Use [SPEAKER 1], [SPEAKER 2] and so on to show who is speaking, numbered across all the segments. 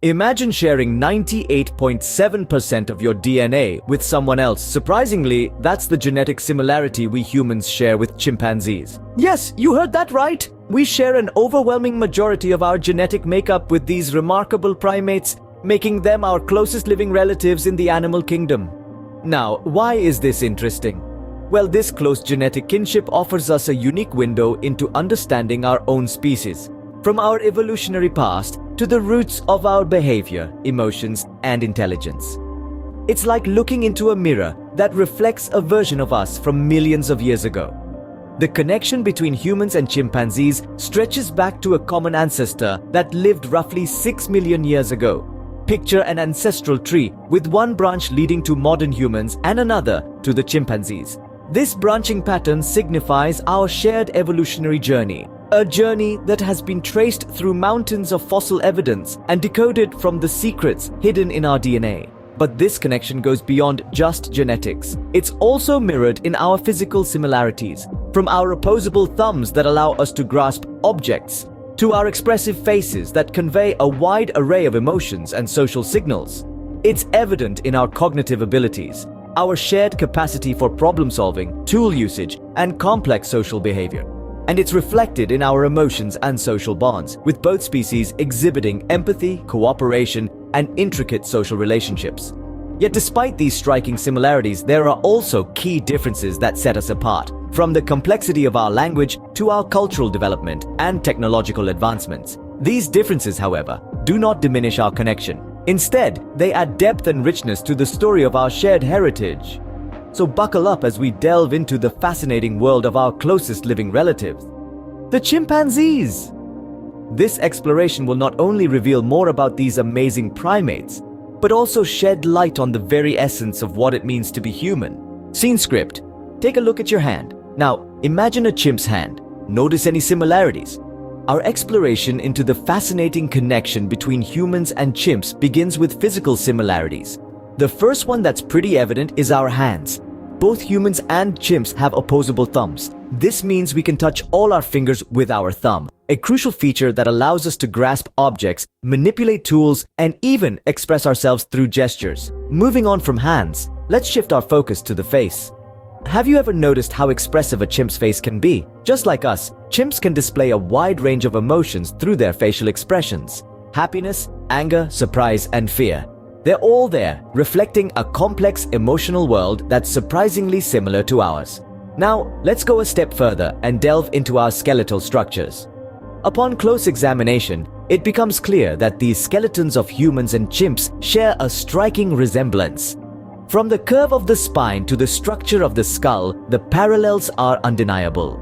[SPEAKER 1] Imagine sharing 98.7% of your DNA with someone else. Surprisingly, that's the genetic similarity we humans share with chimpanzees. Yes, you heard that right! We share an overwhelming majority of our genetic makeup with these remarkable primates, making them our closest living relatives in the animal kingdom. Now, why is this interesting? Well, this close genetic kinship offers us a unique window into understanding our own species, from our evolutionary past to the roots of our behavior, emotions, and intelligence. It's like looking into a mirror that reflects a version of us from millions of years ago. The connection between humans and chimpanzees stretches back to a common ancestor that lived roughly 6 million years ago. Picture an ancestral tree with one branch leading to modern humans and another to the chimpanzees. This branching pattern signifies our shared evolutionary journey, a journey that has been traced through mountains of fossil evidence and decoded from the secrets hidden in our DNA. But this connection goes beyond just genetics. It's also mirrored in our physical similarities, from our opposable thumbs that allow us to grasp objects, to our expressive faces that convey a wide array of emotions and social signals. It's evident in our cognitive abilities, our shared capacity for problem solving, tool usage, and complex social behavior. And it's reflected in our emotions and social bonds, with both species exhibiting empathy, cooperation, and intricate social relationships. Yet despite these striking similarities, there are also key differences that set us apart, from the complexity of our language to our cultural development and technological advancements. These differences, however, do not diminish our connection. Instead, they add depth and richness to the story of our shared heritage. So buckle up as we delve into the fascinating world of our closest living relatives, the chimpanzees. This exploration will not only reveal more about these amazing primates, but also shed light on the very essence of what it means to be human. Scene script. Take a look at your hand. Now, imagine a chimp's hand. Notice any similarities. Our exploration into the fascinating connection between humans and chimps begins with physical similarities. The first one that's pretty evident is our hands. Both humans and chimps have opposable thumbs. This means we can touch all our fingers with our thumb, a crucial feature that allows us to grasp objects, manipulate tools, and even express ourselves through gestures. Moving on from hands, let's shift our focus to the face. Have you ever noticed how expressive a chimp's face can be? Just like us, chimps can display a wide range of emotions through their facial expressions. Happiness, anger, surprise, and fear. They're all there, reflecting a complex emotional world that's surprisingly similar to ours. Now, let's go a step further and delve into our skeletal structures. Upon close examination, it becomes clear that these skeletons of humans and chimps share a striking resemblance. From the curve of the spine to the structure of the skull, the parallels are undeniable.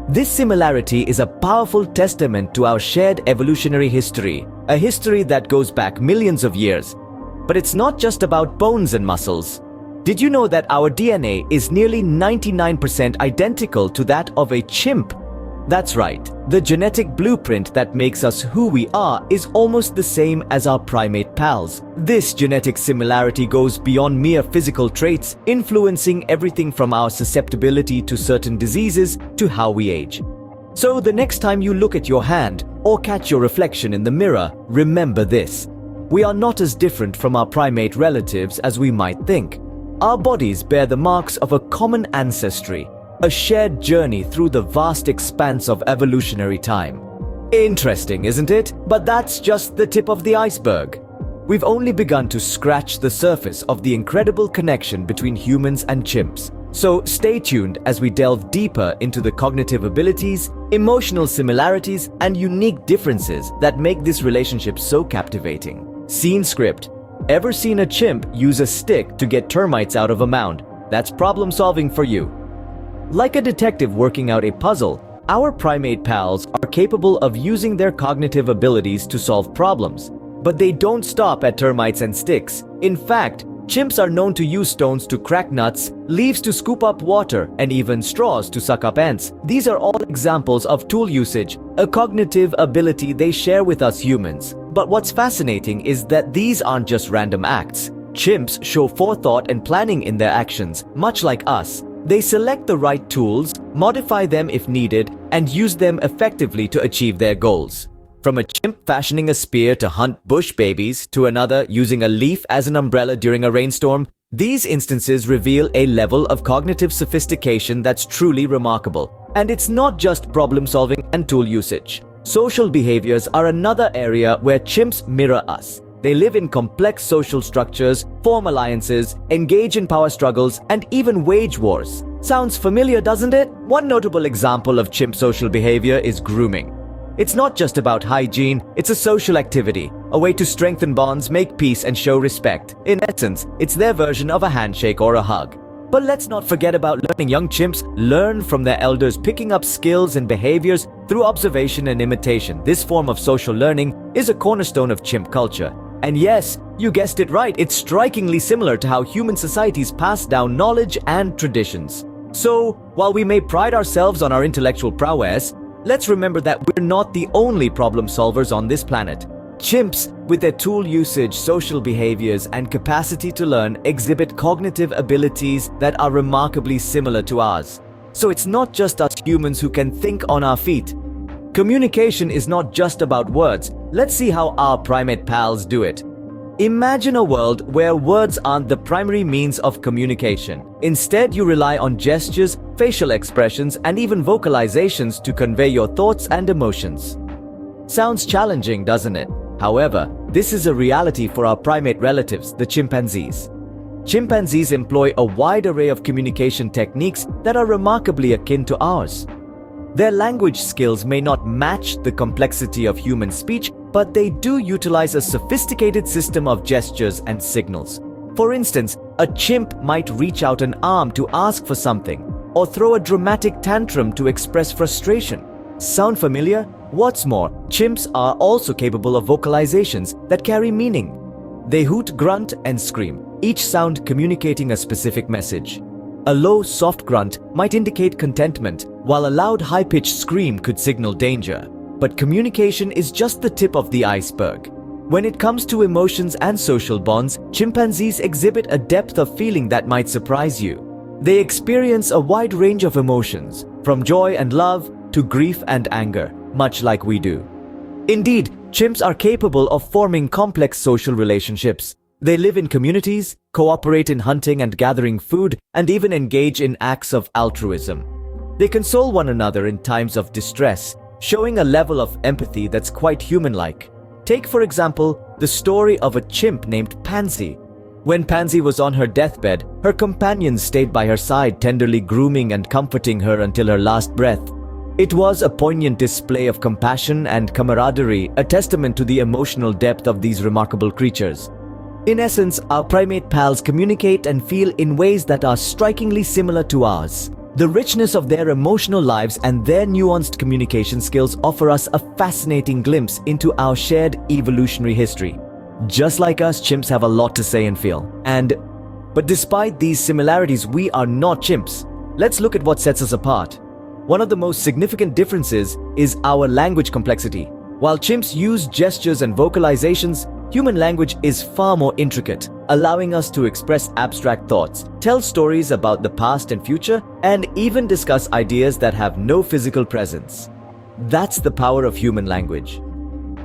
[SPEAKER 1] This similarity is a powerful testament to our shared evolutionary history, a history that goes back millions of years. But it's not just about bones and muscles. Did you know that our DNA is nearly 99% identical to that of a chimp? That's right, the genetic blueprint that makes us who we are is almost the same as our primate pals. This genetic similarity goes beyond mere physical traits, influencing everything from our susceptibility to certain diseases to how we age. So the next time you look at your hand or catch your reflection in the mirror, remember this. We are not as different from our primate relatives as we might think. Our bodies bear the marks of a common ancestry, a shared journey through the vast expanse of evolutionary time. Interesting, isn't it? But that's just the tip of the iceberg. We've only begun to scratch the surface of the incredible connection between humans and chimps. So stay tuned as we delve deeper into the cognitive abilities, emotional similarities, and unique differences that make this relationship so captivating. Scene script. Ever seen a chimp use a stick to get termites out of a mound? That's problem solving for you. Like a detective working out a puzzle, our primate pals are capable of using their cognitive abilities to solve problems. But they don't stop at termites and sticks. In fact, chimps are known to use stones to crack nuts, leaves to scoop up water, and even straws to suck up ants. These are all examples of tool usage, a cognitive ability they share with us humans. But what's fascinating is that these aren't just random acts. Chimps show forethought and planning in their actions, much like us. They select the right tools, modify them if needed, and use them effectively to achieve their goals. From a chimp fashioning a spear to hunt bush babies to another using a leaf as an umbrella during a rainstorm, these instances reveal a level of cognitive sophistication that's truly remarkable. And it's not just problem solving and tool usage. Social behaviors are another area where chimps mirror us. They live in complex social structures, form alliances, engage in power struggles, and even wage wars. Sounds familiar, doesn't it? One notable example of chimp social behavior is grooming. It's not just about hygiene, it's a social activity, a way to strengthen bonds, make peace, and show respect. In essence, it's their version of a handshake or a hug. But let's not forget about learning. Young chimps learn from their elders, picking up skills and behaviors through observation and imitation. This form of social learning is a cornerstone of chimp culture. And yes, you guessed it right, it's strikingly similar to how human societies pass down knowledge and traditions. So, while we may pride ourselves on our intellectual prowess, let's remember that we're not the only problem solvers on this planet. Chimps, with their tool usage, social behaviors, and capacity to learn, exhibit cognitive abilities that are remarkably similar to ours. So it's not just us humans who can think on our feet. Communication is not just about words. Let's see how our primate pals do it. Imagine a world where words aren't the primary means of communication. Instead, you rely on gestures, facial expressions, and even vocalizations to convey your thoughts and emotions. Sounds challenging, doesn't it? However, this is a reality for our primate relatives, the chimpanzees. Chimpanzees employ a wide array of communication techniques that are remarkably akin to ours. Their language skills may not match the complexity of human speech, but they do utilize a sophisticated system of gestures and signals. For instance, a chimp might reach out an arm to ask for something, or throw a dramatic tantrum to express frustration. Sound familiar? What's more, chimps are also capable of vocalizations that carry meaning. They hoot, grunt, and scream, each sound communicating a specific message. A low, soft grunt might indicate contentment, while a loud, high-pitched scream could signal danger. But communication is just the tip of the iceberg. When it comes to emotions and social bonds, chimpanzees exhibit a depth of feeling that might surprise you. They experience a wide range of emotions, from joy and love to grief and anger, much like we do. Indeed, chimps are capable of forming complex social relationships. They live in communities, cooperate in hunting and gathering food, and even engage in acts of altruism. They console one another in times of distress, showing a level of empathy that's quite human-like. Take, for example, the story of a chimp named Pansy. When Pansy was on her deathbed, her companions stayed by her side, tenderly grooming and comforting her until her last breath. It was a poignant display of compassion and camaraderie, a testament to the emotional depth of these remarkable creatures. In essence, our primate pals communicate and feel in ways that are strikingly similar to ours. The richness of their emotional lives and their nuanced communication skills offer us a fascinating glimpse into our shared evolutionary history. Just like us, chimps have a lot to say and feel. But despite these similarities, we are not chimps. Let's look at what sets us apart. One of the most significant differences is our language complexity. While chimps use gestures and vocalizations, human language is far more intricate, allowing us to express abstract thoughts, tell stories about the past and future, and even discuss ideas that have no physical presence. That's the power of human language.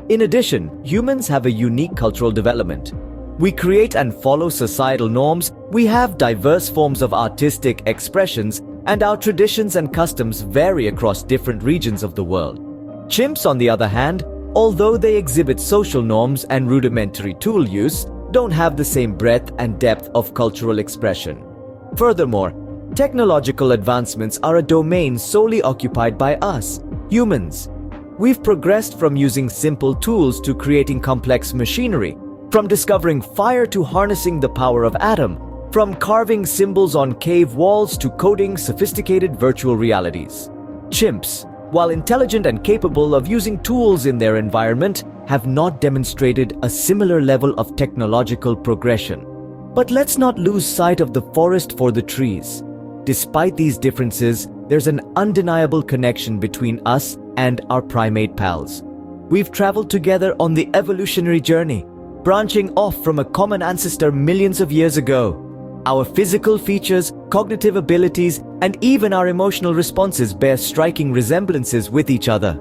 [SPEAKER 1] In addition, humans have a unique cultural development. We create and follow societal norms, we have diverse forms of artistic expressions, and our traditions and customs vary across different regions of the world. Chimps, on the other hand, although they exhibit social norms and rudimentary tool use, don't have the same breadth and depth of cultural expression. Furthermore, technological advancements are a domain solely occupied by us, humans. We've progressed from using simple tools to creating complex machinery, from discovering fire to harnessing the power of atom, from carving symbols on cave walls to coding sophisticated virtual realities. Chimps, while intelligent and capable of using tools in their environment, have not demonstrated a similar level of technological progression. But let's not lose sight of the forest for the trees. Despite these differences, there's an undeniable connection between us and our primate pals. We've traveled together on the evolutionary journey, branching off from a common ancestor millions of years ago. Our physical features, cognitive abilities, and even our emotional responses bear striking resemblances with each other.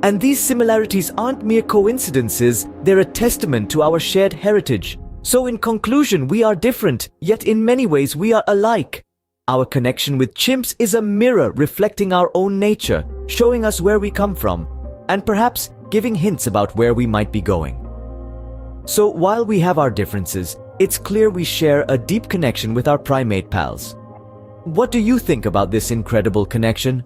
[SPEAKER 1] And these similarities aren't mere coincidences, they're a testament to our shared heritage. So in conclusion, we are different, yet in many ways we are alike. Our connection with chimps is a mirror reflecting our own nature, showing us where we come from, and perhaps giving hints about where we might be going. So while we have our differences, it's clear we share a deep connection with our primate pals. What do you think about this incredible connection?